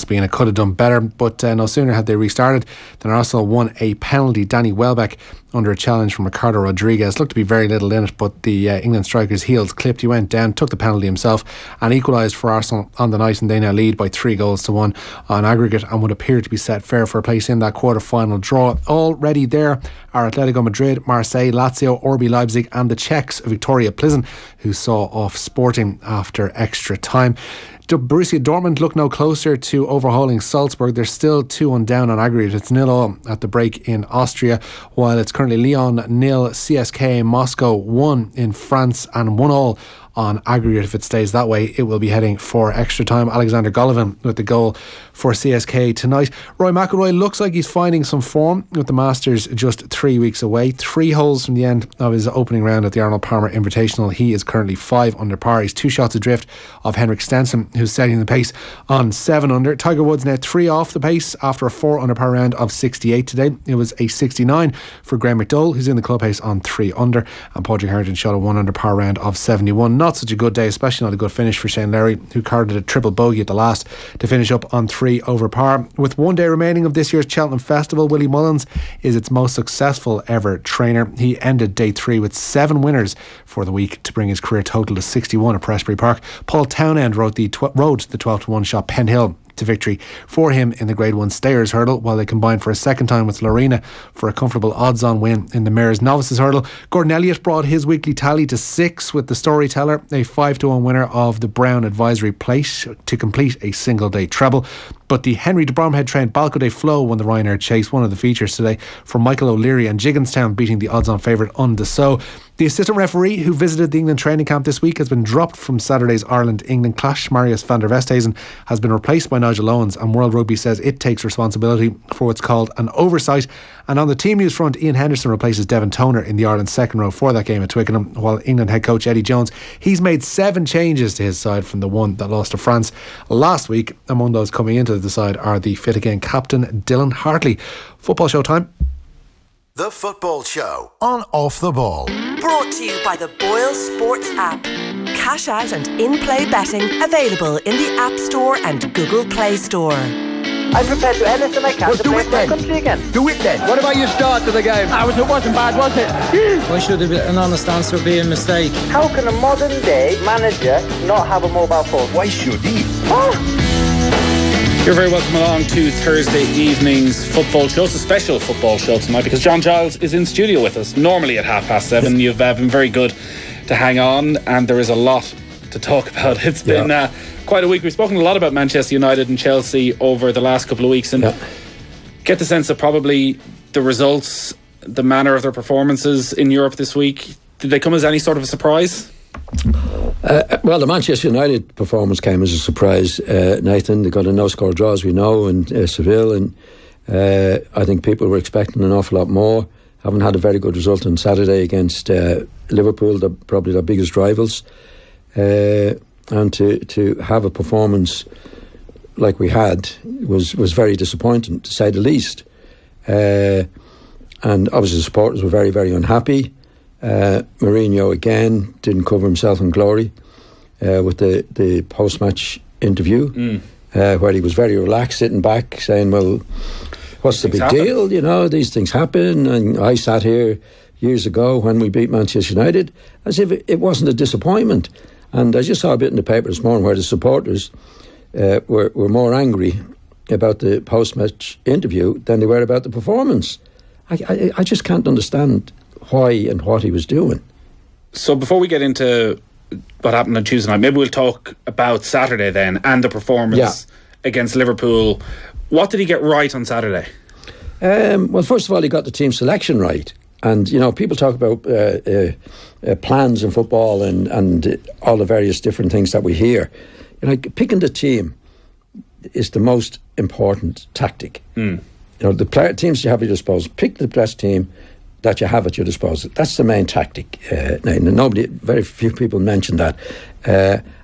been. It could have done better, but no sooner had they restarted than Arsenal won a penalty. Danny Welbeck, under a challenge from Ricardo Rodriguez, looked to be very little in it, but the England striker's heels clipped. He went down, took the penalty himself and equalised for Arsenal on the night, and they now lead by 3-1 on aggregate and would appear to be set fair for a place in that quarter-final draw. Already there are Atletico Madrid, Marseille, Lazio, RB Leipzig and the Czechs, Victoria Plzeň, who saw off Sporting after extra time. Borussia Dortmund look no closer to overhauling Salzburg. They're still 2-1 down on aggregate. It's 0-0 at the break in Austria, while it's currently Lyon 0, CSK Moscow 1 in France, and 1-1 on aggregate. If it stays that way, it will be heading for extra time. Alexander Golovin with the goal for CSK tonight. Rory McIlroy looks like he's finding some form with the Masters just 3 weeks away. 3 holes from the end of his opening round at the Arnold Palmer Invitational. He is currently 5 under par. He's 2 shots adrift of Henrik Stenson, who's setting the pace on 7 under. Tiger Woods now 3 off the pace after a 4 under par round of 68 today. It was a 69 for Graham McDowell, who's in the club pace on 3 under, and Padraig Harrington shot a 1 under par round of 71. Not such a good day, especially not a good finish for Shane Lowry, who carded a triple bogey at the last to finish up on 3 over par. With 1 day remaining of this year's Cheltenham Festival, Willie Mullins is its most successful ever trainer. He ended day 3 with 7 winners for the week to bring his career total to 61 at Prestbury Park. Paul Townend rode the 12-1 shot Penn Hill to victory for him in the Grade 1 Stayers Hurdle, while they combined for a second time with Lorena for a comfortable odds-on win in the Mares Novices Hurdle. Gordon Elliott brought his weekly tally to 6 with the Storyteller, a 5-1 winner of the Brown Advisory Plate to complete a single-day treble. But the Henry de Bromhead-trained Balco de Flo won the Ryanair Chase, one of the features today, for Michael O'Leary and Gigginstown beating the odds-on favourite Undesau. The assistant referee who visited the England training camp this week has been dropped from Saturday's Ireland-England clash. Marius van der Westhuizen has been replaced by Nigel Owens, and World Rugby says it takes responsibility for what's called an oversight. And on the team news front, Ian Henderson replaces Devon Toner in the Ireland second row for that game at Twickenham, while England head coach Eddie Jones, he's made 7 changes to his side from the one that lost to France last week. Among those coming into the side are the fit again captain Dylan Hartley. Football show time. The Football Show on Off the Ball. Brought to you by the BoyleSports app. Cash out and in-play betting available in the App Store and Google Play Store. I'm prepared to do anything I can to play for my country again. Do it then. What about your start to the game? It wasn't bad, was it? Why should an honest answer be a mistake? How can a modern day manager not have a mobile phone? Why should he? You're very welcome along to Thursday evening's football show. It's a special football show tonight because John Giles is in studio with us, normally at 7:30. You've been very good to hang on, and there is a lot to talk about. It's been quite a week. We've spoken a lot about Manchester United and Chelsea over the last couple of weeks, and get the sense that probably the results, the manner of their performances in Europe this week, did they come as any sort of a surprise? Well, the Manchester United performance came as a surprise, Nathan. They got a no-score draw, as we know, in Seville, and I think people were expecting an awful lot more. Haven't had a very good result on Saturday against Liverpool, probably their biggest rivals, and to have a performance like we had was very disappointing, to say the least. And obviously the supporters were very, very unhappy. Mourinho again didn't cover himself in glory with the post-match interview, where he was very relaxed, sitting back saying, well, what's the big deal? You know, these things happen, and I sat here years ago when we beat Manchester United as if it wasn't a disappointment. And I just saw a bit in the paper this morning where the supporters were more angry about the post-match interview than they were about the performance. I just can't understand why and what he was doing. So before we get into what happened on Tuesday night, maybe we'll talk about Saturday then and the performance against Liverpool. What did he get right on Saturday? Well, first of all, he got the team selection right. And, you know, people talk about plans in football and all the various different things that we hear. You know, picking the team is the most important tactic. You know, the teams you have at your disposal, pick the best team that you have at your disposal. That's the main tactic. Very few people mention that.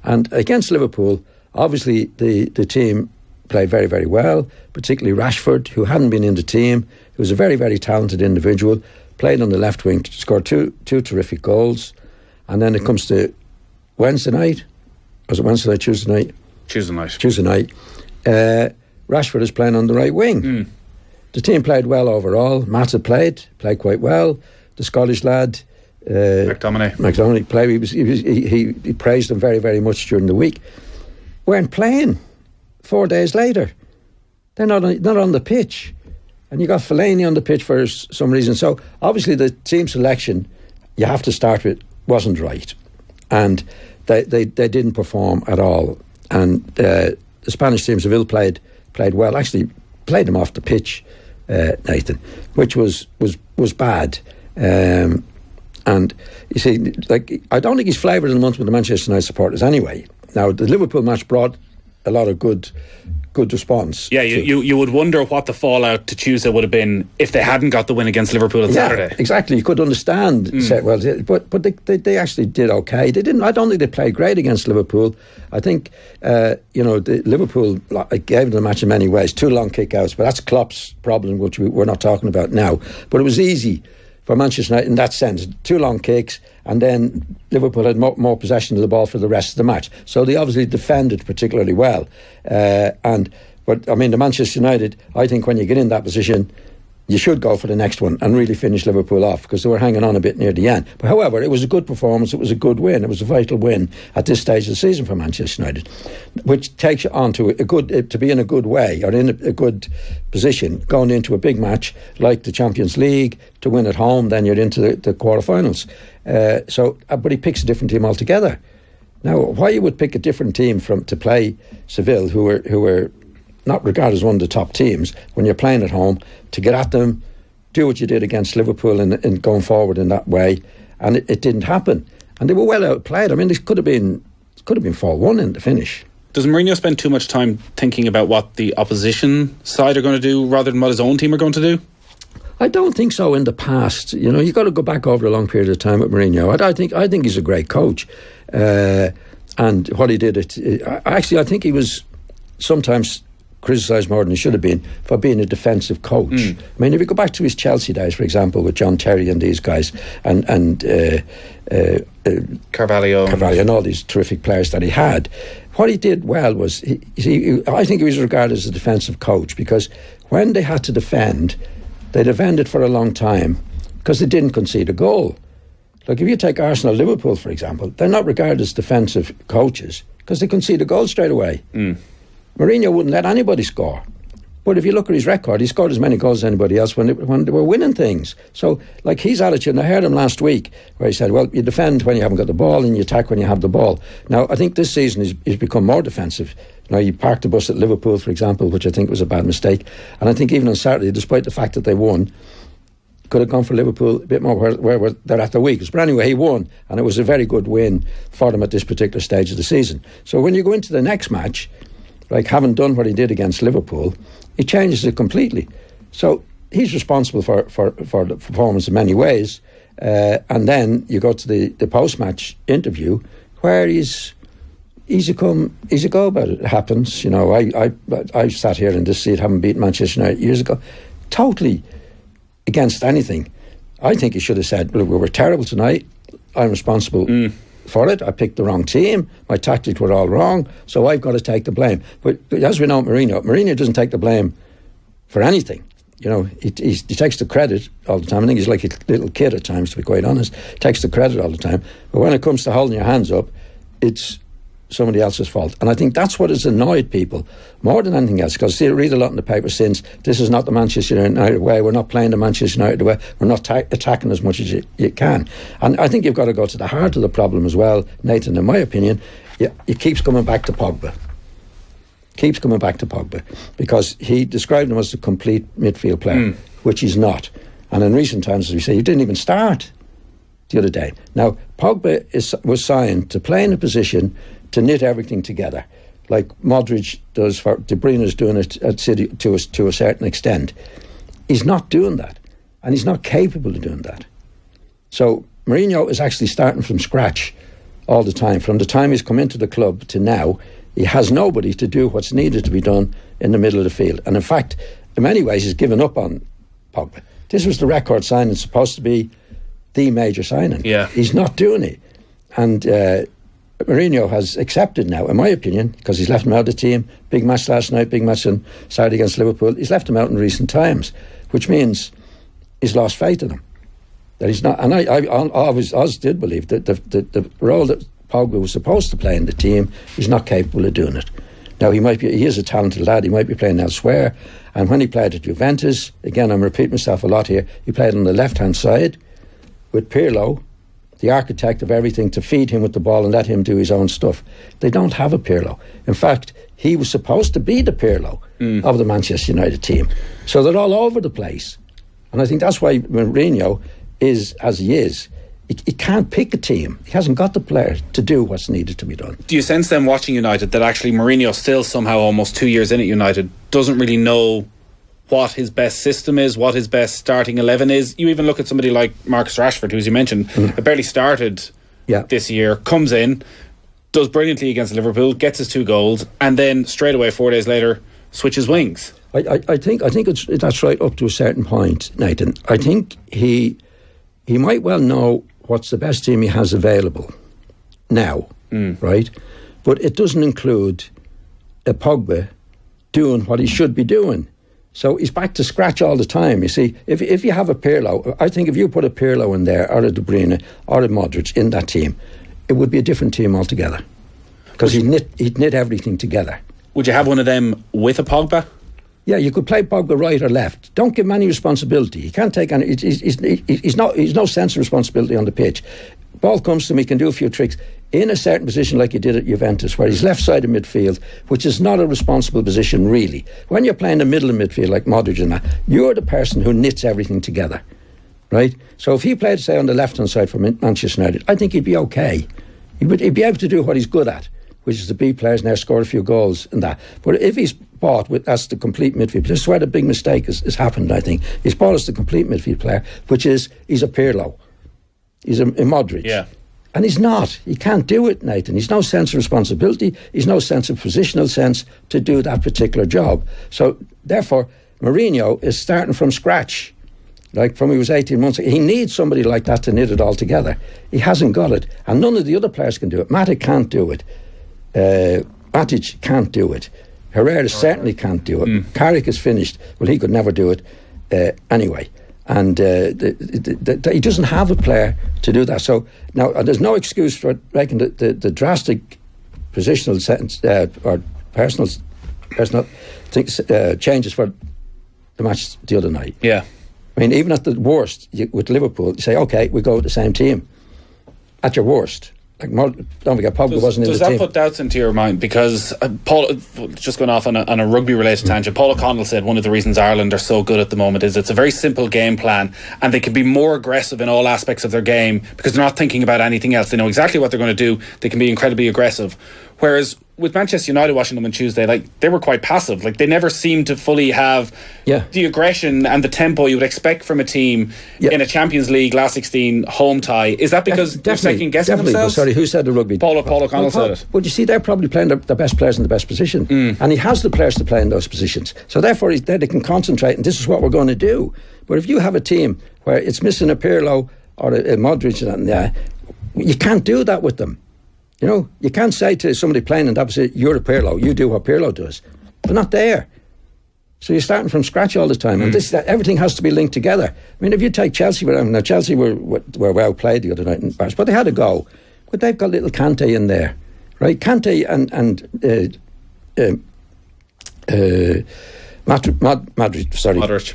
And against Liverpool, obviously the team played very, very well, particularly Rashford, who hadn't been in the team, who was a very, very talented individual, played on the left wing, scored two terrific goals. And then it comes to Wednesday night. Was it Wednesday night, Tuesday night? Tuesday night. Tuesday night. Rashford is playing on the right wing. The team played well overall. Mata played quite well. The Scottish lad, McDominay played. He praised him very, very much during the week. Weren't playing 4 days later. They're not on the pitch. And you got Fellaini on the pitch for some reason. So obviously the team selection you have to start with wasn't right. And they didn't perform at all. And the Spanish team, Seville played well. Actually played them off the pitch, Nathan, which was bad. And you see, like, I don't think he's flavoured in the month with the Manchester United supporters anyway. Now the Liverpool match brought a lot of good response. Yeah, you would wonder what the fallout to Tuesday would have been if they hadn't got the win against Liverpool on Saturday. Exactly. You could understand. But they actually did okay. They didn't. I don't think they played great against Liverpool. I think Liverpool gave them the match in many ways. 2 long kick-outs, but that's Klopp's problem, which we're not talking about now. But it was easy for Manchester United in that sense. 2 long kicks, and then Liverpool had more possession of the ball for the rest of the match. So they obviously defended particularly well. But I mean, the Manchester United, I think when you get in that position, you should go for the next one and really finish Liverpool off, because they were hanging on a bit near the end. But however, it was a good performance. It was a good win. It was a vital win at this stage of the season for Manchester United, which takes you on to to be in a good way, or in a good position going into a big match like the Champions League. To win at home, then you're into the quarterfinals. But he picks a different team altogether. Now, why you would pick a different team to play Seville, who were not regarded as one of the top teams, when you're playing at home, to get at them, do what you did against Liverpool in going forward in that way, and it didn't happen. And they were well outplayed. I mean, this could have been 4-1 in the finish. Does Mourinho spend too much time thinking about what the opposition side are going to do rather than what his own team are going to do? I don't think so in the past. You know, you've got to go back over a long period of time with Mourinho. I think he's a great coach. And what he did, I think he was sometimes criticised more than he should have been for being a defensive coach. I mean, if you go back to his Chelsea days, for example, with John Terry and these guys, and Carvalho and all these terrific players that he had, what he did well was, I think he was regarded as a defensive coach, because when they had to defend, they defended for a long time because they didn't concede a goal. Like if you take Arsenal, Liverpool, for example, they're not regarded as defensive coaches because they concede a goal straight away. Mourinho wouldn't let anybody score. But if you look at his record, he scored as many goals as anybody else when they were winning things. So, like his attitude, and I heard him last week where he said, well, you defend when you haven't got the ball and you attack when you have the ball. Now, I think this season he's become more defensive. Now, he parked the bus at Liverpool, for example, which I think was a bad mistake. And I think even on Saturday, despite the fact that they won, could have gone for Liverpool a bit more where they're at their weakest. But anyway, he won, and it was a very good win for them at this particular stage of the season. So when you go into the next match, like having done what he did against Liverpool, he changes it completely. So he's responsible for the performance in many ways. And then you go to the post-match interview where he's a go about it. It happens. You know, I sat here in this seat, having beaten Manchester United years ago, totally against anything. I think he should have said, look, we were terrible tonight. I'm responsible for it. I picked the wrong team. My tactics were all wrong, so I've got to take the blame. But as we know, Mourinho doesn't take the blame for anything. You know, he takes the credit all the time. I think he's like a little kid at times, to be quite honest. Takes the credit all the time. But when it comes to holding your hands up, it's somebody else's fault. And I think that's what has annoyed people more than anything else, because you read a lot in the paper since, this is not the Manchester United way, we're not playing the Manchester United way, we're not attacking as much as you can. And I think you've got to go to the heart of the problem as well, Nathan. In my opinion, it keeps coming back to Pogba. Because he described him as a complete midfield player, which he's not. And in recent times, as we say, he didn't even start the other day. Now, Pogba was signed to play in a position to knit everything together, like Modric does, for De Bruyne is doing it at City to a certain extent. He's not doing that, and he's not capable of doing that. So Mourinho is actually starting from scratch all the time. From the time he's come into the club to now, he has nobody to do what's needed to be done in the middle of the field. And in fact, in many ways, he's given up on Pogba. This was the record signing, supposed to be the major signing. Yeah. He's not doing it. And Mourinho has accepted now, in my opinion, because he's left him out of the team. Big match last night, big match on Saturday against Liverpool. He's left him out in recent times, which means he's lost faith in him. That he's not. And I always did believe that the role that Pogba was supposed to play in the team, he's not capable of doing it. Now he is a talented lad. He might be playing elsewhere. And when he played at Juventus, again, I'm repeating myself a lot here. He played on the left-hand side with Pirlo, the architect of everything, to feed him with the ball and let him do his own stuff. They don't have a Pirlo. In fact, he was supposed to be the Pirlo of the Manchester United team. So they're all over the place. And I think that's why Mourinho is as he is. He can't pick a team. He hasn't got the players to do what's needed to be done. Do you sense then, watching United, that actually Mourinho still somehow, almost 2 years in at United, doesn't really know what his best system is, what his best starting 11 is? You even look at somebody like Marcus Rashford, who, as you mentioned, barely started this year, comes in, does brilliantly against Liverpool, gets his 2 goals, and then straight away 4 days later switches wings. I think that's right up to a certain point, Nathan. I think he might well know what's the best team he has available now, right? But it doesn't include a Pogba doing what he should be doing. So he's back to scratch all the time. You see, if you have a Pirlo, I think if you put a Pirlo in there, or a De Bruyne, or a Modric in that team, it would be a different team altogether. Because he'd knit everything together. Would you have one of them with a Pogba? Yeah, you could play Pogba right or left. Don't give him any responsibility. He can't take any. He's no sense of responsibility on the pitch. Ball comes to him, he can do a few tricks in a certain position, like he did at Juventus, where he's left side of midfield, which is not a responsible position really. When you're playing the middle of midfield like Modric and that, you're the person who knits everything together, right? So if he played, say, on the left hand side for Manchester United, I think he'd be okay. He'd be able to do what he's good at, which is to beat players and now score a few goals and that. But if he's bought as the complete midfield, this is where the big mistake has happened, I think. He's bought as the complete midfield player, which is, he's a Pirlo. He's a Modric. Yeah. And he's not. He can't do it, Nathan. He's no sense of responsibility. He's no sense of positional sense to do that particular job. So, therefore, Mourinho is starting from scratch. Like from he was 18 months ago. He needs somebody like that to knit it all together. He hasn't got it. And none of the other players can do it. Matic can't do it. Matic can't do it. Herrera certainly can't do it. Carrick is finished. Well, he could never do it anyway. And he doesn't have a player to do that. So now there's no excuse for making the drastic positional sentence or personal things, changes for the match the other night. Yeah. I mean, even at the worst, with Liverpool, you say, okay, we go with the same team. At your worst. Like, don't forget, Pogba wasn't in the team. Does that put doubts into your mind? Because Paul, just going off on a rugby-related tangent, Paul O'Connell said one of the reasons Ireland are so good at the moment is it's a very simple game plan, and they can be more aggressive in all aspects of their game because they're not thinking about anything else. They know exactly what they're going to do. They can be incredibly aggressive. Whereas with Manchester United watching them on Tuesday, like, they were quite passive. Like, they never seemed to fully have the aggression and the tempo you would expect from a team in a Champions League last 16 home tie. Is that because they're second guessing themselves? Sorry, who said the rugby? Paul O'Connell said it. But you see, they're probably playing the best players in the best position, and he has the players to play in those positions. So therefore, they can concentrate, and this is what we're going to do. But if you have a team where it's missing a Pirlo or a Modric, you can't do that with them. You know, you can't say to somebody playing in the opposite, you're a Pirlo, you do what Pirlo does. They're not there. So you're starting from scratch all the time. And everything has to be linked together. I mean, if you take Chelsea, now Chelsea were well played the other night in Paris, but they had a go. But they've got little Kante in there, right? Kante and Madrid, sorry. Modric.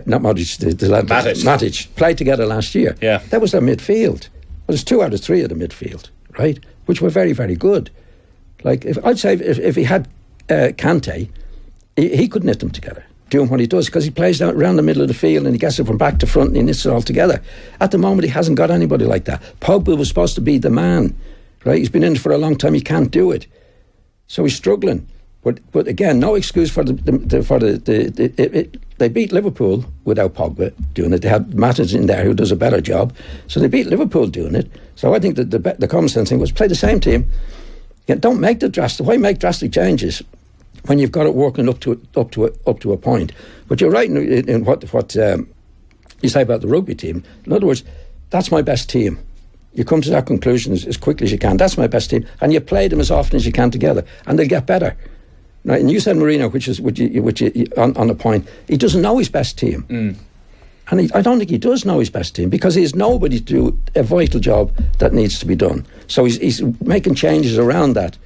Not Modric, the lad. Matic played together last year. Yeah. That was their midfield. Well, there's 2 out of 3 of the midfield. Right, which were very, very good. Like, if he had Kante, he could knit them together, doing what he does, because he plays around the middle of the field and he gets it from back to front and he knits it all together. At the moment, he hasn't got anybody like that. Pogba was supposed to be the man, right? He's been in it for a long time. He can't do it, so he's struggling. But again, no excuse for they beat Liverpool without Pogba doing it. They had Matic in there who does a better job, so they beat Liverpool doing it. So I think that the common sense thing was play the same team. Don't make why make drastic changes when you've got it working up to a point? But you're right in what you say about the rugby team. In other words, that's my best team. You come to that conclusion as quickly as you can. That's my best team. And you play them as often as you can together. And they'll get better. Right? And you said Mourinho, which on a point, he doesn't know his best team. And I don't think he does know his best team, because he has nobody to do a vital job that needs to be done. So he's making changes around that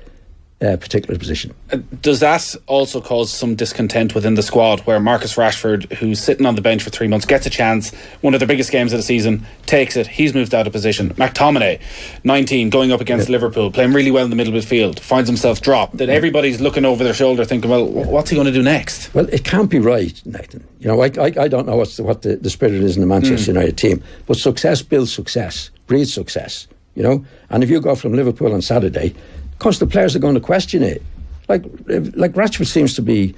particular position. Does that also cause some discontent within the squad, where Marcus Rashford, who's sitting on the bench for 3 months, gets a chance, one of the biggest games of the season, takes it, he's moved out of position. McTominay, 19, going up against Liverpool, playing really well in the middle of the field, finds himself dropped, that everybody's looking over their shoulder thinking, well, what's he going to do next? Well, it can't be right, Nathan. You know, I don't know what the spirit is in the Manchester United team, but success builds success, breeds success, you know. And if you go from Liverpool on Saturday, of course the players are going to question it. Like Rashford seems to be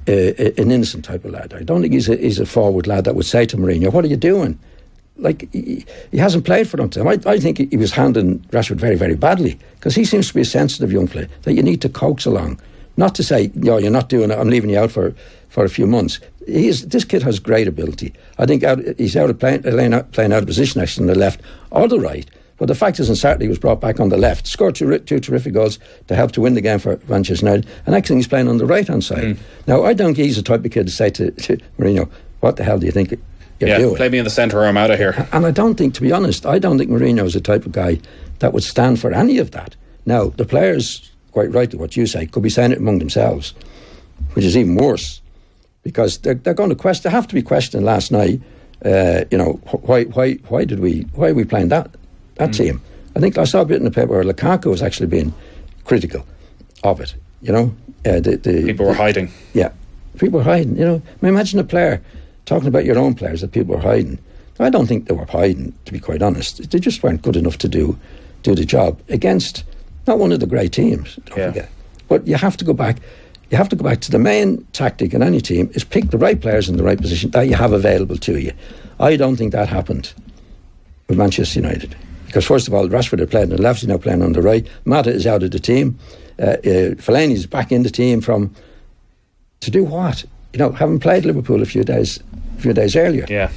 an innocent type of lad. I don't think he's a forward lad that would say to Mourinho, what are you doing? Like, he hasn't played for them. I think he was handling Rashford very, very badly, because he seems to be a sensitive young player that you need to coax along. Not to say, no, you're not doing it, I'm leaving you out for a few months. This kid has great ability. I think he's playing out of position actually on the left or the right. But the fact is, on Saturday he was brought back on the left, scored two terrific goals to help to win the game for Manchester United, and next thing he's playing on the right-hand side. Now, I don't think he's the type of kid to say to Mourinho, what the hell do you think you're doing? Play me in the centre or I'm out of here. And I don't think, to be honest, Mourinho is the type of guy that would stand for any of that. Now, the players, quite right to what you say, could be saying it among themselves, which is even worse, because they're going to question. They have to be questioning last night. Why are we playing that team? I think I saw a bit in the paper where Lukaku was actually being critical of it. You know, people were hiding. Yeah, people were hiding. You know, I mean, imagine a player talking about your own players that people were hiding. I don't think they were hiding, to be quite honest. They just weren't good enough to do the job against not one of the great teams. Don't forget. But you have to go back. You have to go back to the main tactic in any team is pick the right players in the right position that you have available to you. I don't think that happened with Manchester United. Because first of all, Rashford had played on the left, he's now playing on the right. Mata is out of the team. Fellaini's back in the team to do what? You know, having played Liverpool a few days earlier. Yeah.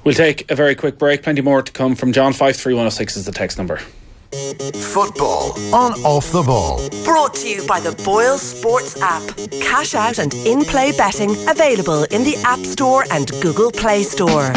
We'll take a very quick break. Plenty more to come from John. 53106 is the text number. Football on Off the Ball. Brought to you by the BoyleSports app. Cash out and in-play betting available in the App Store and Google Play Store.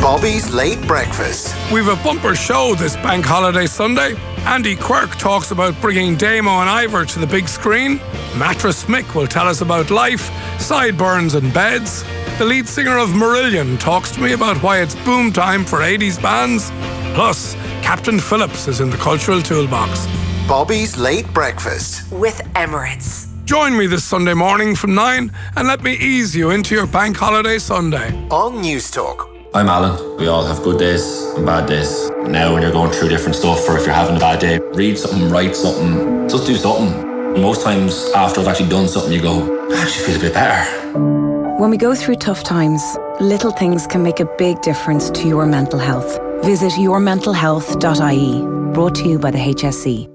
Bobby's Late Breakfast. We've a bumper show this bank holiday Sunday. Andy Quirk talks about bringing Damo and Ivor to the big screen. Mattress Mick will tell us about life, sideburns and beds. The lead singer of Marillion talks to me about why it's boom time for 80s bands. Plus, Captain Phillips is in the cultural toolbox. Bobby's Late Breakfast. With Emirates. Join me this Sunday morning from 9 and let me ease you into your bank holiday Sunday. On News Talk. I'm Alan. We all have good days and bad days. Now when you're going through different stuff, or if you're having a bad day, read something, write something, just do something. Most times after I've actually done something, you go, I actually feel a bit better. When we go through tough times, little things can make a big difference to your mental health. Visit yourmentalhealth.ie. Brought to you by the HSC.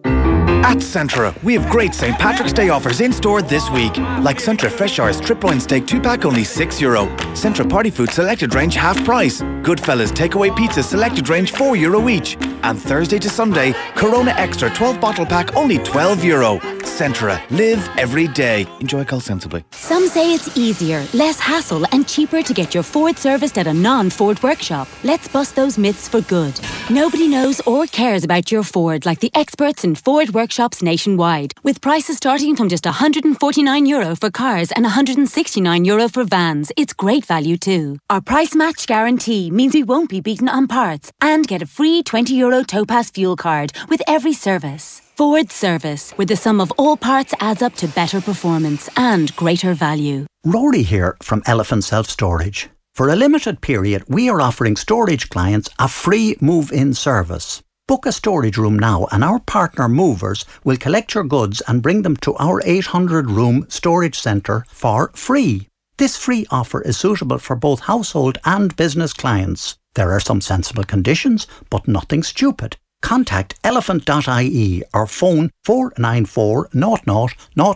At Centra, we have great St. Patrick's Day offers in store this week. Like Centra Fresh Hours strip loin steak 2-pack only €6. Centra Party Food selected range half price. Goodfellas takeaway pizza selected range €4 each. And Thursday to Sunday, Corona Extra 12 bottle pack only €12. Centra, live every day. Enjoy, call sensibly. Some say it's easier, less hassle and cheaper to get your Ford serviced at a non-Ford workshop. Let's bust those myths for good. Nobody knows or cares about your Ford like the experts in Ford workshops nationwide, with prices starting from just €149 for cars and €169 for vans. It's great value too. Our price match guarantee means we won't be beaten on parts and get a free €20 Topaz fuel card with every service. Ford Service, where the sum of all parts adds up to better performance and greater value. Rory here from Elephant Self-Storage. For a limited period, we are offering storage clients a free move-in service. Book a storage room now and our partner movers will collect your goods and bring them to our 800-room storage centre for free. This free offer is suitable for both household and business clients. There are some sensible conditions, but nothing stupid. Contact elephant.ie or phone 494 00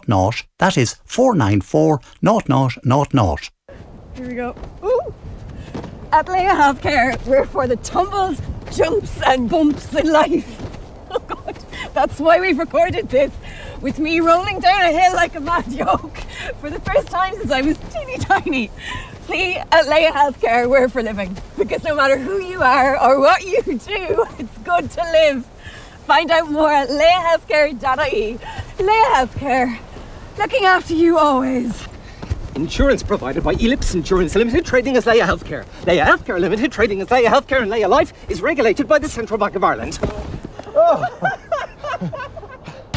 00. That is 494 00 00. Here we go. Ooh. at Leia Healthcare, we're for the tumbles, jumps and bumps in life. Oh God, that's why we've recorded this, with me rolling down a hill like a mad yoke for the first time since I was teeny tiny. See, at Leia Healthcare, we're for living, because no matter who you are or what you do, it's good to live. Find out more at leiahealthcare.ie. Leia Healthcare, looking after you always. Insurance provided by Ellipse Insurance Limited, trading as Leia Healthcare. Leia Healthcare Limited, trading as Leia Healthcare and Leia Life, is regulated by the Central Bank of Ireland.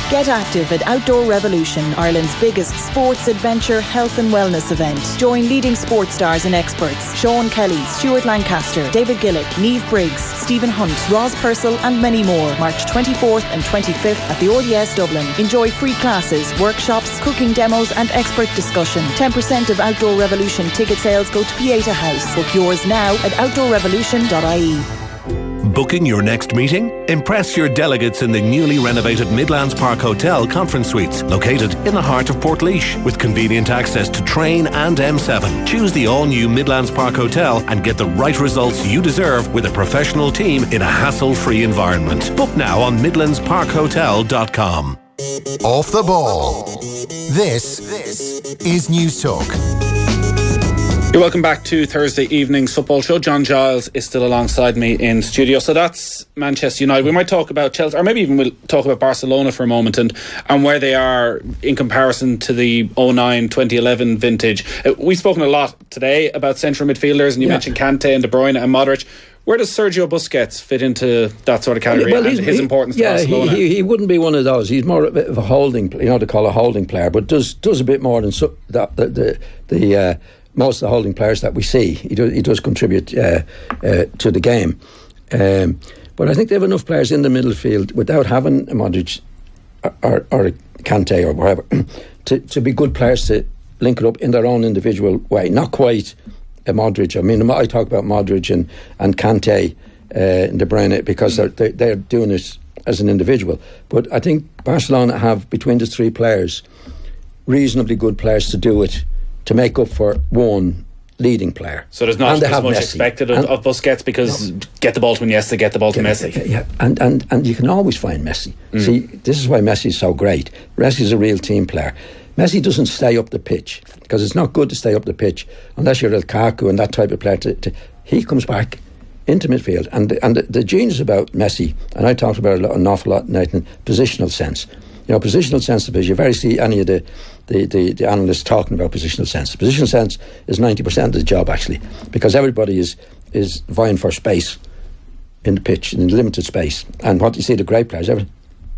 Get active at Outdoor Revolution, Ireland's biggest sports, adventure, health and wellness event. Join leading sports stars and experts. Sean Kelly, Stuart Lancaster, David Gillick, Niamh Briggs, Stephen Hunt, Roz Purcell and many more. March 24th and 25th at the RDS Dublin. Enjoy free classes, workshops, cooking demos and expert discussion. 10% of Outdoor Revolution ticket sales go to Pieta House. Book yours now at outdoorrevolution.ie. Booking your next meeting? Impress your delegates in the newly renovated Midlands Park Hotel Conference Suites, located in the heart of Portlaoise, with convenient access to train and M7. Choose the all-new Midlands Park Hotel and get the right results you deserve with a professional team in a hassle-free environment. Book now on midlandsparkhotel.com. Off the ball. This is News Talk. You're welcome back to Thursday evening's football show. John Giles is still alongside me in studio. So that's Manchester United. We might talk about Chelsea, or maybe even we'll talk about Barcelona for a moment and where they are in comparison to the 2009-2011 vintage. We've spoken a lot today about central midfielders, and you mentioned Kante and De Bruyne and Modric. Where does Sergio Busquets fit into that sort of category and his importance to Barcelona? He wouldn't be one of those. He's more a bit of a holding, they call a holding player, but does a bit more than most of the holding players that we see. He does contribute to the game. But I think they have enough players in the midfield without having a Modric or a Kante or whatever to be good players to link it up in their own individual way. Not quite a Modric. I mean, I talk about Modric and Kante and De Bruyne because they're doing it as an individual. But I think Barcelona have, between the three players, reasonably good players to do it, to make up for one leading player. So there's not as much expected of Busquets because get the ball to Iniesta, get the ball to Messi. Yeah. And you can always find Messi. See, this is why Messi is so great. Messi is a real team player. Messi doesn't stay up the pitch because it's not good to stay up the pitch unless you're Lukaku and that type of player. He comes back into midfield, and the genius about Messi, and I talked about it an awful lot, Nathan, positional sense. Positional sense, because you very see any of the analysts talking about positional sense. Positional sense is 90% of the job, actually, because everybody is vying for space in the pitch, in limited space. And what you see the great players,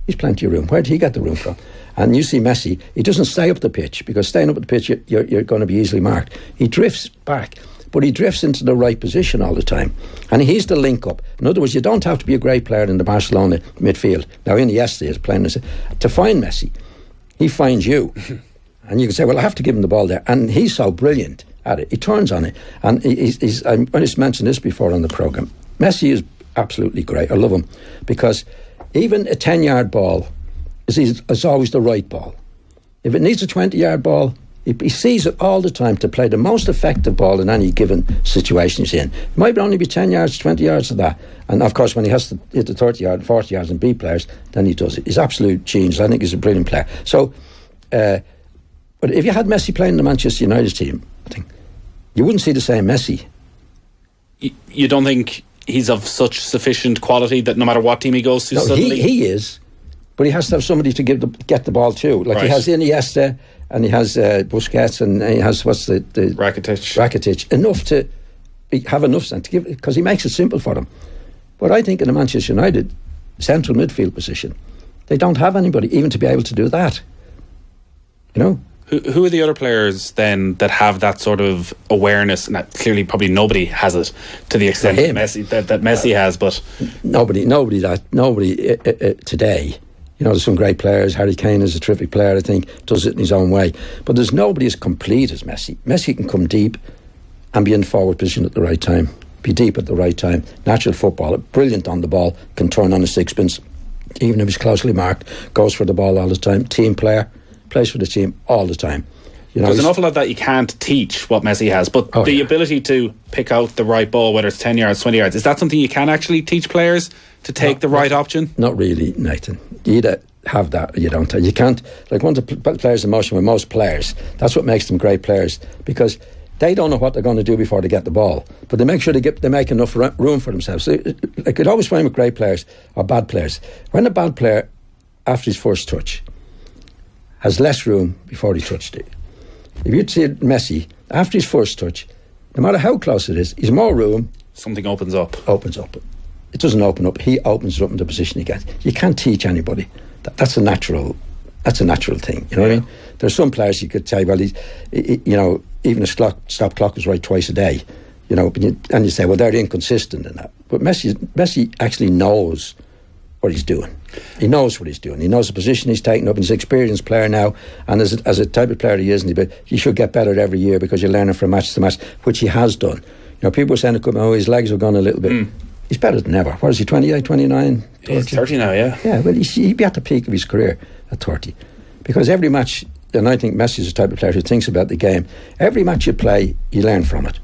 he's plenty of room. Where did he get the room from? And you see Messi, he doesn't stay up the pitch, because staying up the pitch, you're going to be easily marked. He drifts back, but he drifts into the right position all the time. And he's the link-up. In other words, you don't have to be a great player in the Barcelona midfield. Now, Iniesta is playing this. To find Messi, he finds you. And you can say, well, I have to give him the ball there. And he's so brilliant at it. He turns on it. And I just mentioned this before on the programme. Messi is absolutely great. I love him. Because even a 10-yard ball is always the right ball. If it needs a 20-yard ball, he sees it all the time to play the most effective ball in any given situation he's in. It might only be 10 yards, 20 yards of that. And of course, when he has to hit the 30 yard, 40 yards and beat players, then he does it. He's absolute genius. I think he's a brilliant player. So, but if you had Messi playing the Manchester United team, I think you wouldn't see the same Messi. You don't think he's of such sufficient quality that no matter what team he goes to, suddenly he is, but he has to have somebody to get the ball to. Like he has Iniesta, and he has Busquets, and he has the Rakitic. Enough to have enough sense to give, because he makes it simple for them. But I think in the Manchester United central midfield position, they don't have anybody even to be able to do that. Who are the other players then that have that sort of awareness? And clearly, probably nobody has it to the extent that Messi has. But nobody today. There's some great players. Harry Kane is a terrific player, I think, does it in his own way. But there's nobody as complete as Messi. Messi can come deep and be in forward position at the right time, be deep at the right time. Natural footballer, brilliant on the ball, can turn on a sixpence, even if he's closely marked, goes for the ball all the time. Team player, plays for the team all the time. There's an awful lot that you can't teach what Messi has, but the ability to pick out the right ball, whether it's 10 yards, 20 yards, is that something you can actually teach players to take the right option? Not really, Nathan. You either have that or you don't. You can't, like one of the players in motion with most players, that's what makes them great players, because they don't know what they're going to do before they get the ball, but they make sure they make enough room for themselves. So, like, I'd always find with great players or bad players, when a bad player, after his first touch, has less room before he touched it. If you'd see Messi, after his first touch, no matter how close it is, he's more room. Something opens up. It doesn't open up. He opens it up in the position he gets. You can't teach anybody. That's a natural thing. You know what I mean? There's some players you could say, well, even a stop clock is right twice a day. And you say, well, they're inconsistent in that. But Messi actually knows what he's doing. He knows what he's doing. He knows the position he's taking up, and he's an experienced player now, and as a type of player he is, he should get better every year because you're learning from match to match, which he has done. People were saying, his legs have gone a little bit. He's better than ever. What is he, 28, 29? He's 30 now, yeah. Yeah, well, he'd be at the peak of his career at 30. Because every match, and I think Messi's the type of player who thinks about the game, every match you play, you learn from it.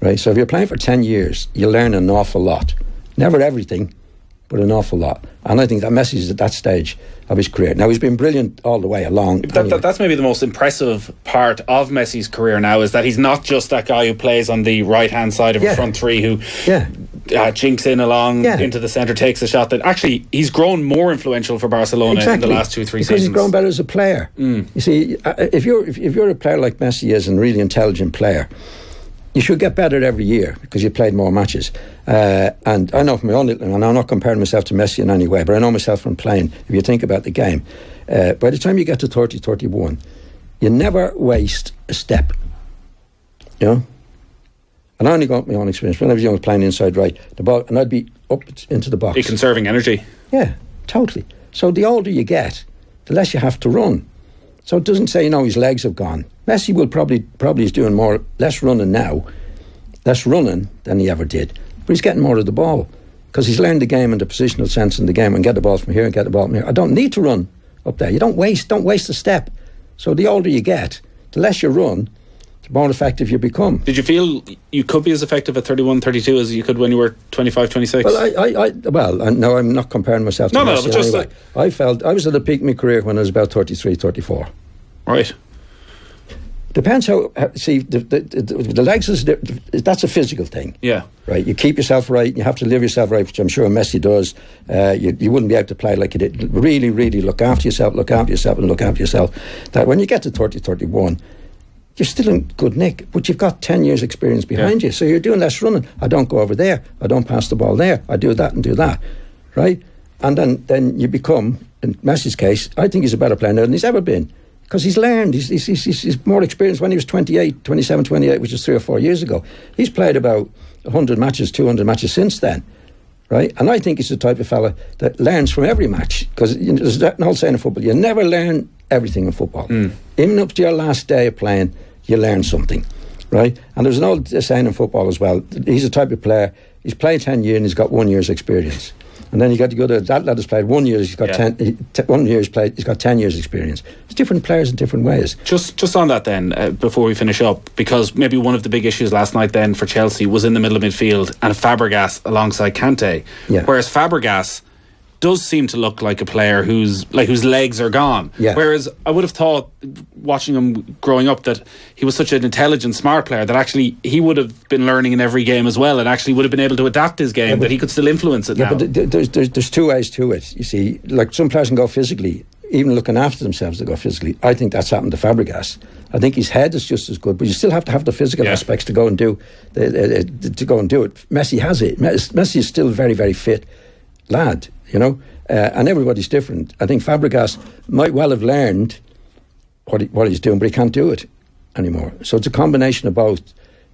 Right? So if you're playing for 10 years, you learn an awful lot. Never everything, but an awful lot. And I think that Messi's at that stage of his career. Now, he's been brilliant all the way along. That's maybe the most impressive part of Messi's career now, is that he's not just that guy who plays on the right-hand side of a front three who jinks in along into the centre, takes a shot. That actually, he's grown more influential for Barcelona in the last 2-3 seasons. Because he's grown better as a player. You see, if you're a player like Messi is, and a really intelligent player, you should get better every year because you played more matches. And I know from my own, and I'm not comparing myself to Messi in any way, but I know myself from playing. If you think about the game, by the time you get to 30, 31, you never waste a step. And I only got my own experience. When I was young, I was playing inside right, the ball, and I'd be up into the box. You're conserving energy. Yeah, totally. So the older you get, the less you have to run. So it doesn't say, his legs have gone. Messi will probably is doing less running now, less running than he ever did. But he's getting more of the ball because he's learned the game and the positional sense in the game, and get the ball from here and get the ball from here. I don't need to run up there. You don't waste a step. So the older you get, the less you run, the more effective you become. Did you feel you could be as effective at 31, 32 as you could when you were 25, 26? Well, no, I'm not comparing myself to Messi. But just anyway. I felt I was at the peak of my career when I was about 33, 34. Right. Depends how see, the legs that's a physical thing. Yeah. Right. You keep yourself right. You have to live yourself right, which I'm sure Messi does. You wouldn't be able to play like you did. Really, really look after yourself, and look after yourself. That when you get to 30, 31, you're still in good nick, but you've got 10 years experience behind you. So you're doing less running. I don't go over there. I don't pass the ball there. I do that and do that. Right? And then you become, in Messi's case, I think he's a better player now than he's ever been. Because he's learned, he's more experienced. When he was 27, 28, which is 3 or 4 years ago, he's played about 100 matches, 200 matches since then, right? And I think he's the type of fella that learns from every match. Because there's an old saying in football, you never learn everything in football. Even up to your last day of playing, you learn something, right? And there's an old saying in football as well, he's the type of player, he's played 10 years and he's got 1 year's experience. And then you got to go to that lad has played 1 year. He's got 1 year. He's played. He's got 10 years experience. It's different players in different ways. Just on that then, before we finish up, because maybe one of the big issues last night then for Chelsea was in the middle of midfield and Fabregas alongside Kante. Yeah. Whereas Fabregas does seem to look like a player whose legs are gone. Yeah. Whereas I would have thought, watching him growing up, that he was such an intelligent, smart player that actually he would have been learning in every game as well, and actually would have been able to adapt his game, that he could still influence it now. But there's two ways to it. You see, like some players can go physically, even looking after themselves, they go physically. I think that's happened to Fabregas. I think his head is just as good, but you still have to have the physical aspects to go and do it. Messi has it. Messi is still a very, very fit lad. And everybody's different. I think Fabregas might well have learned what he's doing, but he can't do it anymore. So it's a combination of both,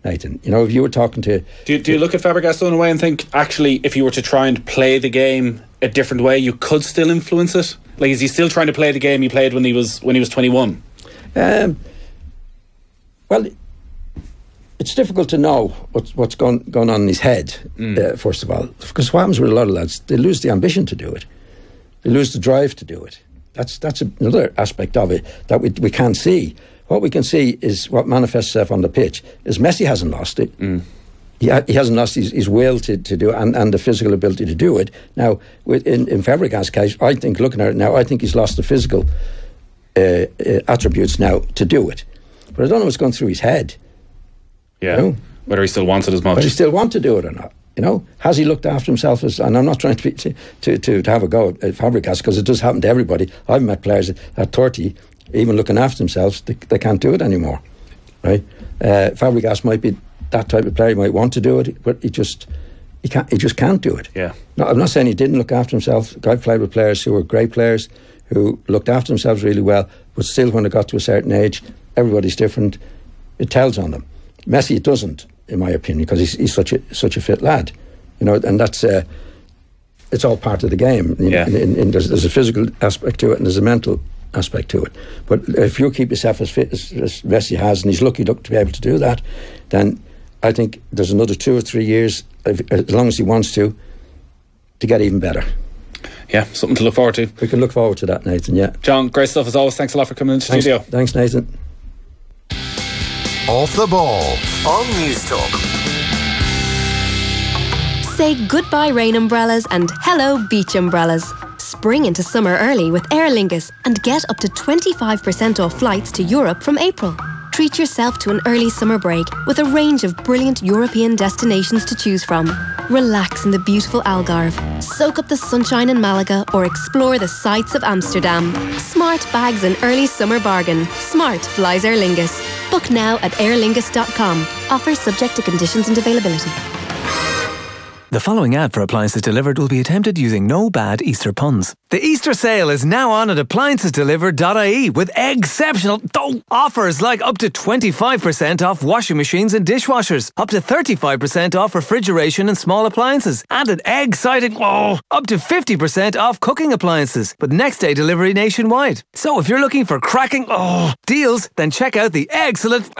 Nathan. If you were talking to... Do you look at Fabregas in a way and think, actually, if you were to try and play the game a different way, you could still influence it? Like, is he still trying to play the game he played when he was 21? Well, it's difficult to know what's going on in his head, first of all. Because what happens with a lot of lads, they lose the ambition to do it. They lose the drive to do it. That's another aspect of it that we can't see. what we can see is what manifests itself on the pitch is Messi hasn't lost it. He hasn't lost his will to do it and the physical ability to do it. Now, in Fabregas' case, I think, looking at it now, I think he's lost the physical attributes now to do it. But I don't know what's going through his head. Yeah. You know? Whether he still wants it as much. Whether he still wants to do it or not. You know, has he looked after himself? And I'm not trying to have a go at Fabregas, because it does happen to everybody. I've met players at 30, even looking after themselves, they can't do it anymore, right? Fabregas might be that type of player. He might want to do it, but he just can't do it. Yeah. No, I'm not saying he didn't look after himself. I played with players who were great players, who looked after themselves really well, but still, when they got to a certain age, everybody's different. It tells on them. Messi, it doesn't, in my opinion, because he's such a fit lad, you know, and that's it's all part of the game. There's a physical aspect to it, and there's a mental aspect to it. But if you keep yourself as fit as Messi has, and he's lucky to be able to do that, then I think there's another 2 or 3 years, as long as he wants to get even better. Yeah, something to look forward to. We can look forward to that, Nathan. Yeah, John, great stuff as always. Thanks a lot for coming into the studio. Thanks, Nathan. Off the Ball on News Talk. Say goodbye rain umbrellas and hello beach umbrellas. Spring into summer early with Aer Lingus and get up to 25% off flights to Europe from April. Treat yourself to an early summer break with a range of brilliant European destinations to choose from. Relax in the beautiful Algarve, soak up the sunshine in Malaga, or explore the sights of Amsterdam. Smart bags and early summer bargain. Smart flies Aer Lingus. Book now at airlingus.com. Offers subject to conditions and availability. The following ad for appliances delivered will be attempted using no bad Easter puns. The Easter sale is now on at appliancesdelivered.ie with exceptional offers like up to 25% off washing machines and dishwashers, up to 35% off refrigeration and small appliances, and an exciting up to 50% off cooking appliances, with next day delivery nationwide. So if you're looking for cracking deals, then check out the excellent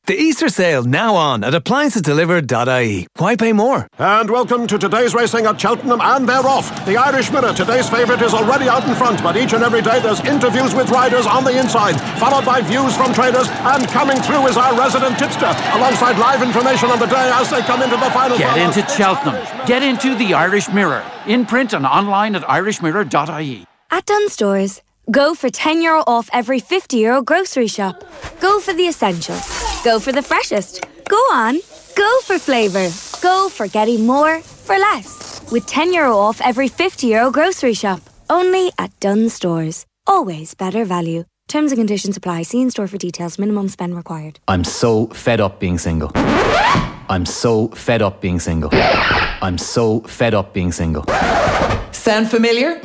the Easter sale now on at appliancesdelivered.ie. Why pay more? And welcome to today's racing at Cheltenham, and they're off. The Irish Mirror, today's favourite, is already out in front, but each and every day there's interviews with riders on the inside, followed by views from traders, and coming through is our resident tipster, alongside live information on the day as they come into the final. Get into Cheltenham. Get into the Irish Mirror. In print and online at irishmirror.ie. At Dunnes Stores, go for €10 off every €50 grocery shop. Go for the essentials. Go for the freshest. Go on. Go for flavour. Go for getting more for less. With €10 off every €50 grocery shop. Only at Dunnes Stores. Always better value. Terms and conditions apply. See in store for details. Minimum spend required. I'm so fed up being single. I'm so fed up being single. I'm so fed up being single. Sound familiar?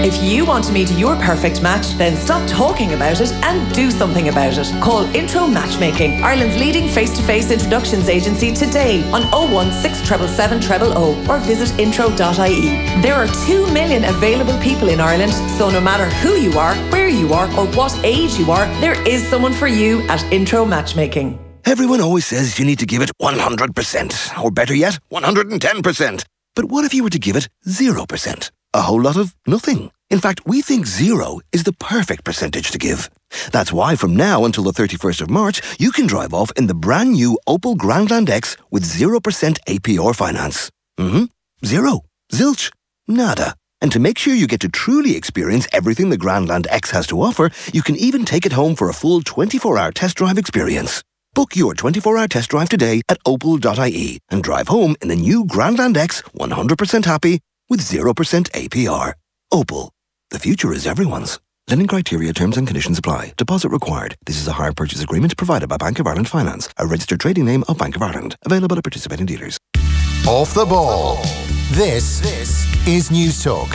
If you want to meet your perfect match, then stop talking about it and do something about it. Call Intro Matchmaking, Ireland's leading face-to-face introductions agency, today on 016 777 or visit intro.ie. There are 2 million available people in Ireland, so no matter who you are, where you are, or what age you are, there is someone for you at Intro Matchmaking. Everyone always says you need to give it 100%, or better yet, 110%. But what if you were to give it 0%? A whole lot of nothing. In fact, we think 0 is the perfect percentage to give. That's why from now until the 31st of March, you can drive off in the brand new Opel Grandland X with 0% APR finance. Zero. Zilch. Nada. And to make sure you get to truly experience everything the Grandland X has to offer, you can even take it home for a full 24-hour test drive experience. Book your 24-hour test drive today at opel.ie and drive home in the new Grandland X 100% happy with 0% APR. Opel. The future is everyone's. Lending criteria, terms and conditions apply. Deposit required. This is a hire purchase agreement provided by Bank of Ireland Finance, a registered trading name of Bank of Ireland. Available at participating dealers. Off the Ball. This is News Talk.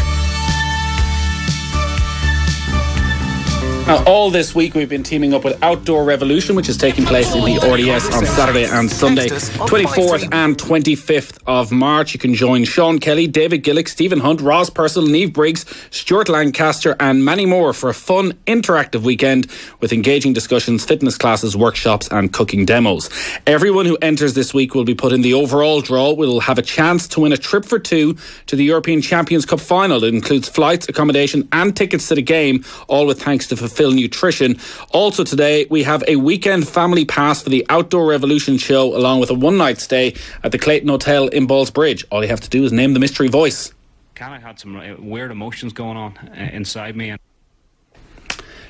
Now, all this week we've been teaming up with Outdoor Revolution, which is taking place in the RDS on Saturday and Sunday, 24th and 25th of March. You can join Sean Kelly, David Gillick, Stephen Hunt, Ross Purcell, Niamh Briggs, Stuart Lancaster and many more for a fun, interactive weekend with engaging discussions, fitness classes, workshops and cooking demos. Everyone who enters this week will be put in the overall draw. Will have a chance to win a trip for two to the European Champions Cup final. It includes flights, accommodation and tickets to the game, all with thanks to Fulfill Nutrition. Also today, we have a weekend family pass for the Outdoor Revolution show, along with a one-night stay at the Clayton Hotel in Ballsbridge. All you have to do is name the mystery voice. I had some weird emotions going on inside me.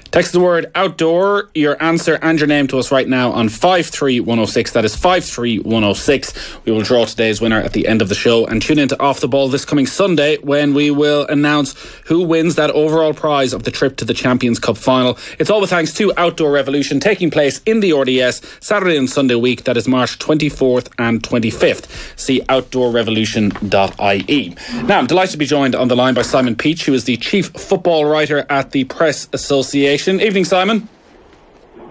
Text the word outdoor, your answer and your name to us right now on 53106. That is 53106. We will draw today's winner at the end of the show, and tune into Off the Ball this coming Sunday when we will announce who wins that overall prize of the trip to the Champions Cup final. It's all with thanks to Outdoor Revolution, taking place in the RDS Saturday and Sunday week. That is March 24th and 25th. See outdoorrevolution.ie. Now, I'm delighted to be joined on the line by Simon Peach, who is the Chief Football Writer at the Press Association. Evening, Simon.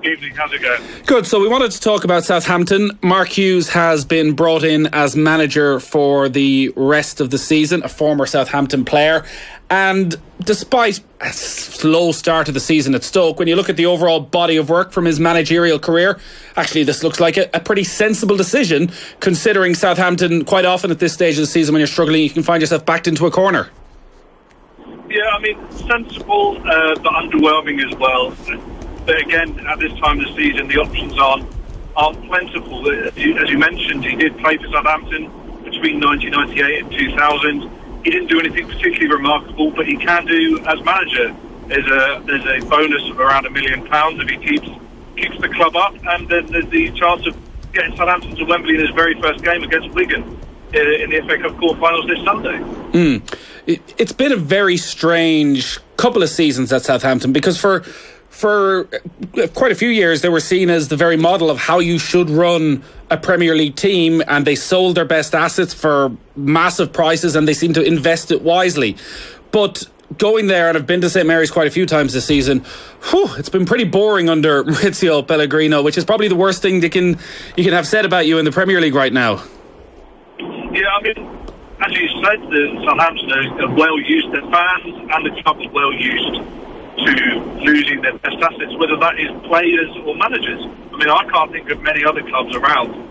Evening, how's it going? Good. So we wanted to talk about Southampton. Mark Hughes has been brought in as manager for the rest of the season, a former Southampton player. And despite a slow start of the season at Stoke, when you look at the overall body of work from his managerial career, actually this looks like a pretty sensible decision, considering Southampton quite often at this stage of the season, when you're struggling, you can find yourself backed into a corner. Yeah, I mean, sensible, but underwhelming as well. But again, at this time of the season, the options aren't plentiful. As you mentioned, he did play for Southampton between 1998 and 2000. He didn't do anything particularly remarkable, but he can do as manager. There's a bonus of around £1 million if he keeps the club up, and then there's the chance of getting Southampton to Wembley in his very first game against Wigan in the FA Cup quarterfinals this Sunday. It's been a very strange couple of seasons at Southampton, because for quite a few years they were seen as the very model of how you should run a Premier League team, and they sold their best assets for massive prices and they seem to invest it wisely. But going there, and I've been to St Mary's quite a few times this season, it's been pretty boring under Maurizio Pellegrino, which is probably the worst thing you can have said about you in the Premier League right now. Yeah, I mean, as you said, the Southampton are well used, their fans and the club are well used to losing their best assets, whether that is players or managers. I mean, I can't think of many other clubs around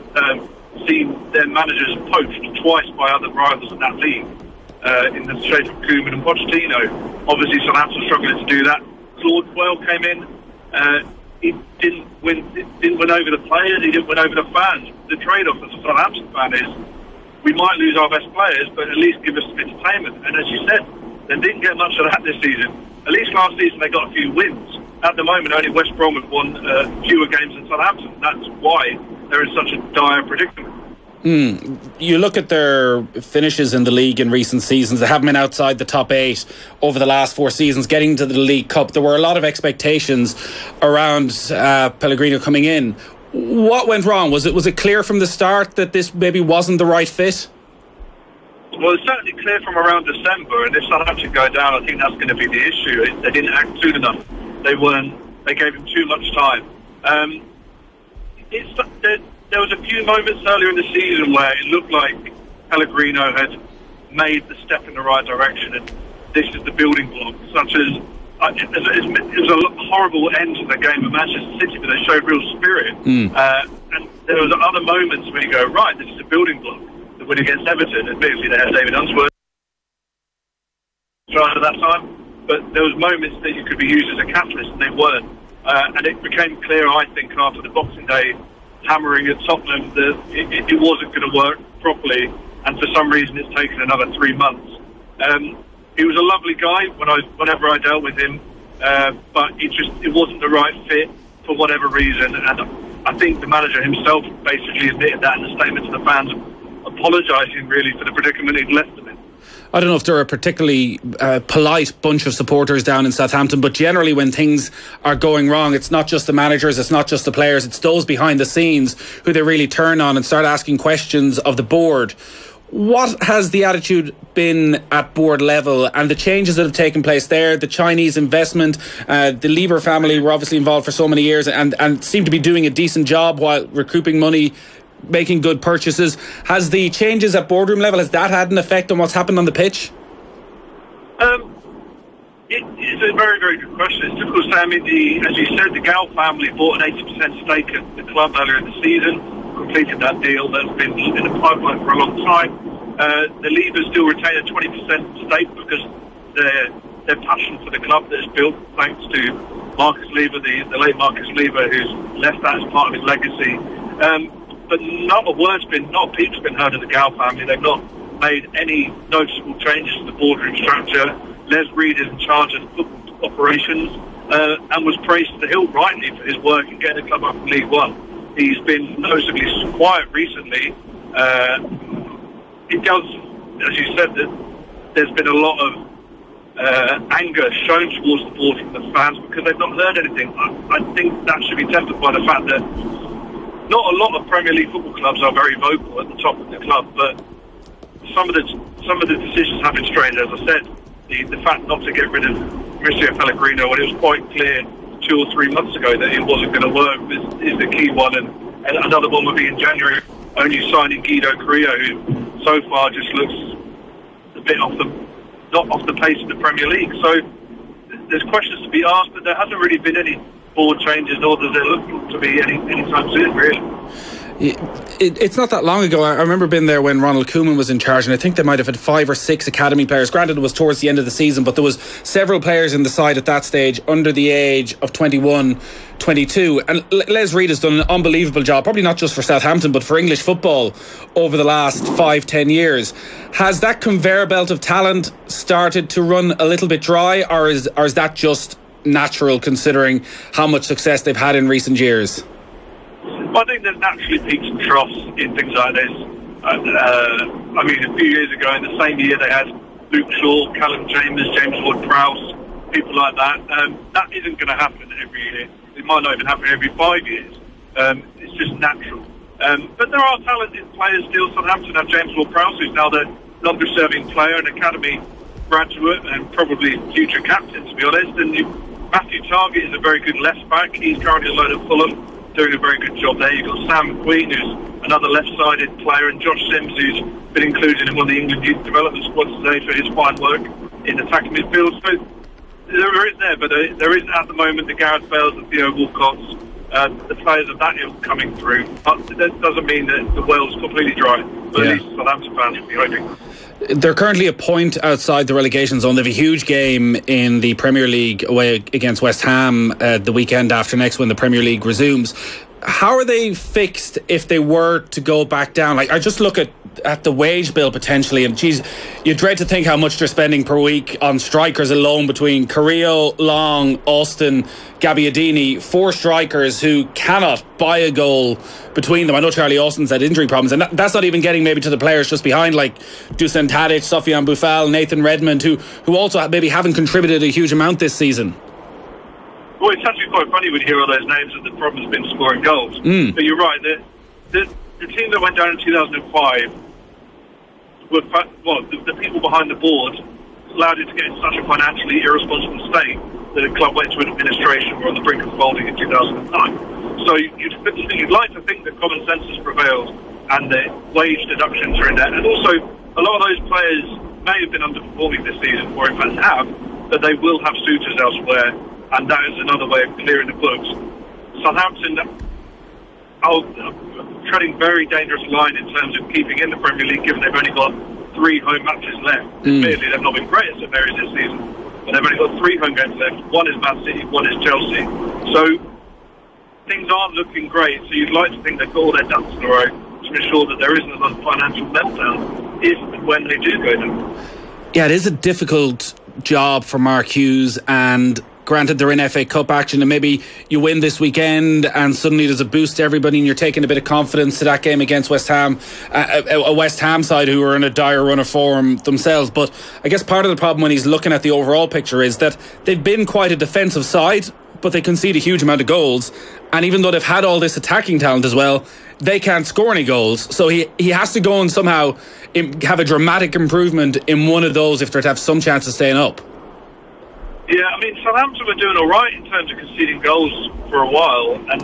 seen their managers poached twice by other rivals in that league, in the shape of Koeman and Pochettino. Obviously, Southampton struggling to do that. Claude Puel came in. He didn't win over the players. He didn't win over the fans. The trade-off as a Southampton fan is, we might lose our best players, but at least give us some entertainment. And as you said, they didn't get much of that this season. At least last season they got a few wins. At the moment, only West Brom have won fewer games than Southampton. That's why they're in such a dire predicament. You look at their finishes in the league in recent seasons, they haven't been outside the top 8 over the last 4 seasons, getting to the League Cup. There were a lot of expectations around Pellegrino coming in. What went wrong? Was it clear from the start that this maybe wasn't the right fit? Well, it's certainly clear from around December, and if Southampton go down, I think that's going to be the issue. They didn't act soon enough. They gave him too much time. There was a few moments earlier in the season where it looked like Pellegrino had made the step in the right direction, and this is the building block, such as it was a horrible end to the game at Manchester City, but they showed real spirit. And there was other moments where you go, right, this is a building block. The win against Everton, admittedly they had David Unsworth at that time, but there was moments that you could be used as a catalyst, and they weren't. And it became clear, I think, after the Boxing Day hammering at Tottenham that it wasn't going to work properly, and for some reason it's taken another 3 months. He was a lovely guy whenever I dealt with him, but it wasn't the right fit for whatever reason, and I think the manager himself basically admitted that in a statement to the fans, apologising really for the predicament he'd left them in. I don't know if they're a particularly polite bunch of supporters down in Southampton, but generally when things are going wrong, it's not just the managers, it's not just the players, it's those behind the scenes who they really turn on and start asking questions of the board. What has the attitude been at board level, and the changes that have taken place there? The Chinese investment, the Lieber family were obviously involved for so many years and seem to be doing a decent job while recouping money, making good purchases. Has the changes at boardroom level, has that had an effect on what's happened on the pitch? It's a very, very good question. It's difficult to say. I mean, as you said, the Gal family bought an 80% stake at the club earlier in the season, completed that deal that's been in the pipeline for a long time. The Liebers still retain a 20% stake because their passion for the club that is built thanks to Marcus Lever, the late Marcus Lever, who's left that as part of his legacy. But not a peep's been heard of the Gow family. They've not made any noticeable changes to the boardroom structure. Les Reed is in charge of football operations and was praised to the hilt rightly for his work in getting the club up in League One. He's been noticeably quiet recently. It does, as you said, that there's been a lot of anger shown towards the board from the fans because they've not heard anything. I think that should be tempered by the fact that not a lot of Premier League football clubs are very vocal at the top of the club, but some of the decisions have been strange. As I said, the fact not to get rid of Mauricio Pellegrino when it was quite clear 2 or 3 months ago that it wasn't going to work is the key one, and another one would be in January only signing Guido Carrillo, who so far just looks a bit not off the pace of the Premier League. So there's questions to be asked, but there hasn't really been any board changes, nor does there look to be anytime soon, really. It's not that long ago. I remember being there when Ronald Koeman was in charge, and I think they might have had 5 or 6 academy players. Granted, it was towards the end of the season, but there was several players in the side at that stage under the age of 21, 22. And Les Reed has done an unbelievable job, probably not just for Southampton, but for English football over the last 5-10 years. Has that conveyor belt of talent started to run a little bit dry, or is that just natural considering how much success they've had in recent years? I think there's naturally peaks and troughs in things like this. I mean, a few years ago, in the same year, they had Luke Shaw, Callum Chambers, James Ward-Prowse, people like that. That isn't going to happen every year. It might not even happen every 5 years. It's just natural. But there are talented players still. Southampton have James Ward-Prowse, who's now the longest-serving player, an academy graduate, and probably future captain, to be honest. And Matthew Targett is a very good left-back. He's currently a loan at Fulham, doing a very good job there. You've got Sam McQueen, who's another left-sided player, and Josh Sims, who's been included in one of the England youth development squads today for his fine work in attacking midfield. So there is there, but there isn't at the moment the Gareth Bales, the Theo Walcotts, the players of that ilk coming through. But that doesn't mean that the well's completely dry. But at least Southampton fans will be hoping. They're currently a point outside the relegation zone. They have a huge game in the Premier League away against West Ham the weekend after next when the Premier League resumes. How are they fixed if they were to go back down? Like, I just look at the wage bill potentially, and geez, you dread to think how much they're spending per week on strikers alone between Carrillo, Long, Austin, Gabbiadini, 4 strikers who cannot buy a goal between them. I know Charlie Austin's had injury problems, and that's not even getting maybe to the players just behind, like Dusan Tadic, Sofiane Boufal, Nathan Redmond, who also maybe haven't contributed a huge amount this season. Well, it's actually quite funny when you hear all those names that the problem's been scoring goals. But you're right, the team that went down in 2005 were, the people behind the board allowed it to get in such a financially irresponsible state that the club went to administration, were on the brink of folding in 2009. So you'd like to think that common sense has prevailed and the wage deductions are in there. And also, a lot of those players may have been underperforming this season, or in fact have, but they will have suitors elsewhere, and that is another way of clearing the books. Southampton are treading very dangerous line in terms of keeping in the Premier League, given they've only got 3 home matches left. Clearly, they've not been great at St Mary's this season, but they've only got 3 home games left. One is Man City, one is Chelsea. So things aren't looking great. So you'd like to think they've got all their ducks in a row to ensure that there isn't a financial meltdown if and when they do go down. Yeah, it is a difficult job for Mark Hughes, and granted they're in FA Cup action, and maybe you win this weekend and suddenly there's a boost to everybody and you're taking a bit of confidence to that game against West Ham, a West Ham side who are in a dire run of form themselves. But I guess part of the problem when he's looking at the overall picture is that they've been quite a defensive side, but they concede a huge amount of goals, and even though they've had all this attacking talent as well, they can't score any goals. So he has to go and somehow have a dramatic improvement in one of those if they're to have some chance of staying up. Yeah, I mean, Southampton were doing all right in terms of conceding goals for a while, and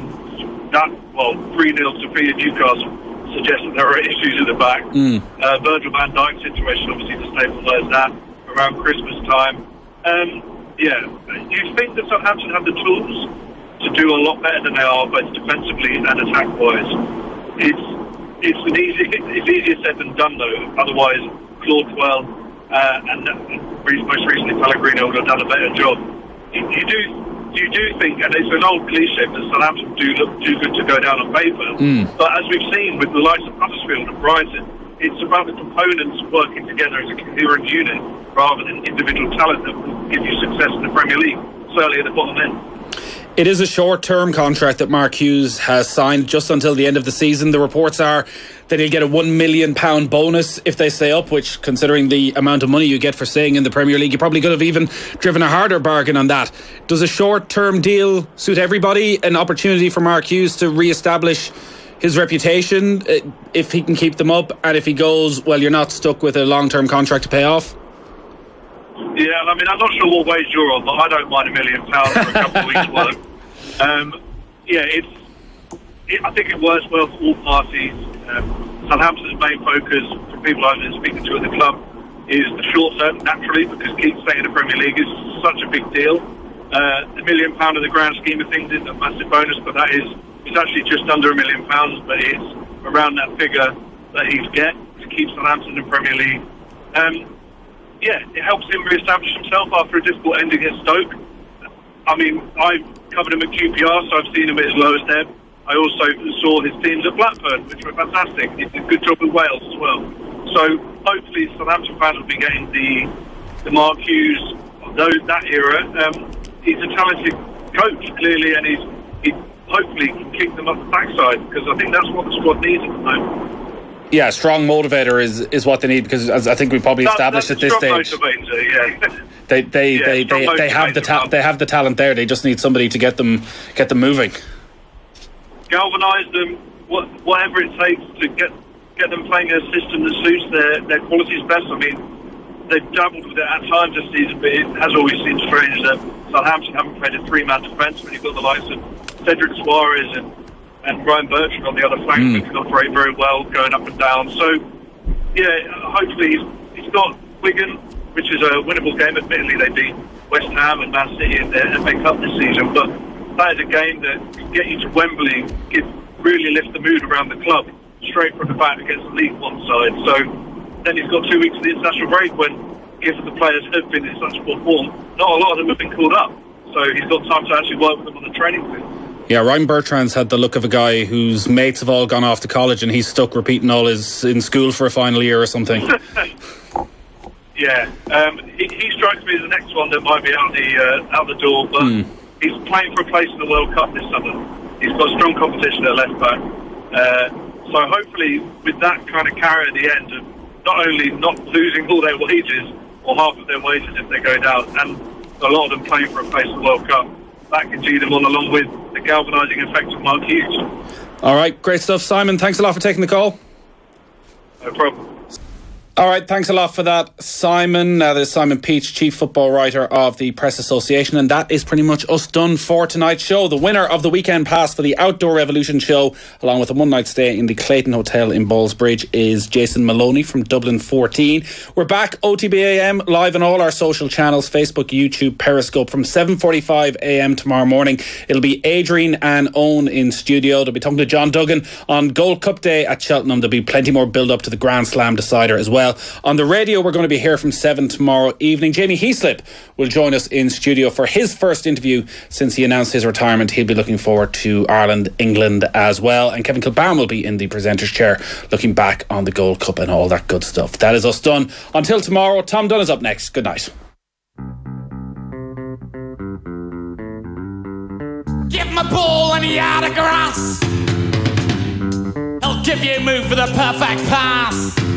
that, 3-0 defeat at Newcastle suggests that there are issues at the back. Virgil van Dijk's situation obviously destabilised that around Christmas time. You think that Southampton have the tools to do a lot better than they are, both defensively and attack-wise. It's easier said than done, though. Otherwise, Claude and most recently Pellegrino would have done a better job. You do you do think, and it's an old cliche, that Southampton do look too good to go down on paper. But as we've seen with the likes of Huddersfield and Brighton, it's about the components working together as a coherent unit rather than individual talent that will give you success in the Premier League, certainly at the bottom end. It is a short-term contract that Mark Hughes has signed just until the end of the season. The reports are that he'll get a £1 million bonus if they stay up, which, considering the amount of money you get for staying in the Premier League, you probably could have even driven a harder bargain on that. Does a short-term deal suit everybody? An opportunity for Mark Hughes to re-establish his reputation if he can keep them up, and if he goes, well, you're not stuck with a long-term contract to pay off? Yeah, I mean, I'm not sure what wage you're on, but I don't mind £1 million for a couple of weeks' work. I think it works well for all parties. Southampton's main focus, from people I've been speaking to at the club, is the short term, naturally, because keep staying in the Premier League is such a big deal. The £1 million in the grand scheme of things isn't a massive bonus, but it's actually just under £1 million, but it's around that figure that he'd get to keep Southampton in the Premier League. It helps him re-establish himself after a difficult ending at Stoke. I mean, I've covered him at QPR, so I've seen him at his lowest ebb. I also saw his teams at Blackburn, which were fantastic. He did a good job with Wales as well. So hopefully Southampton fans will be getting the Mark Hughes of that era. He's a talented coach, clearly, and he hopefully can kick them up the backside, because I think that's what the squad needs at the moment. Yeah, strong motivator is what they need, because as I think we probably established at this stage, they have the talent there. They just need somebody to get them moving, galvanise them, whatever it takes to get them playing a system that suits their qualities best. I mean, they've dabbled with it at times this season, but it has always seemed strange that Southampton haven't played a three-man defence when you've got the likes of Cedric Suarez and Ryan Bertrand on the other flank, who can operate very well going up and down. So, hopefully he's got Wigan, which is a winnable game. Admittedly, they beat West Ham and Man City in the FA Cup this season, but that is a game that can get you to Wembley, really lift the mood around the club straight from the back against the League One side. So then he's got 2 weeks of the international break when, if the players have been in such poor form, not a lot of them have been called up. So he's got time to actually work with them on the training field. Yeah, Ryan Bertrand's had the look of a guy whose mates have all gone off to college and he's stuck repeating all his in school for a final year or something. He strikes me as the next one that might be out the door, but he's playing for a place in the World Cup this summer. He's got strong competition at left back. So hopefully with that kind of carry at the end of not only not losing all their wages, or half of their wages if they go down, and a lot of them playing for a place in the World Cup, that can gee them on along with the galvanising effect of Mark Hughes. All right, great stuff, Simon. Thanks a lot for taking the call. No problem. All right, thanks a lot for that, Simon. There's Simon Peach, Chief Football Writer of the Press Association, and that is pretty much us done for tonight's show. The winner of the weekend pass for the Outdoor Revolution show, along with a one-night stay in the Clayton Hotel in Ballsbridge, is Jason Maloney from Dublin 14. We're back, OTBAM, live on all our social channels, Facebook, YouTube, Periscope, from 7:45am tomorrow morning. It'll be Adrian and Owen in studio. They'll be talking to John Duggan on Gold Cup Day at Cheltenham. There'll be plenty more build-up to the Grand Slam decider as well. On the radio, we're going to be here from 7 tomorrow evening. Jamie Heaslip will join us in studio for his first interview since he announced his retirement. He'll be looking forward to Ireland, England as well. And Kevin Kilbarn will be in the presenter's chair looking back on the Gold Cup and all that good stuff. That is us done. Until tomorrow, Tom Dunn is up next. Good night. Give my ball any autographs. He'll give you a move for the perfect pass.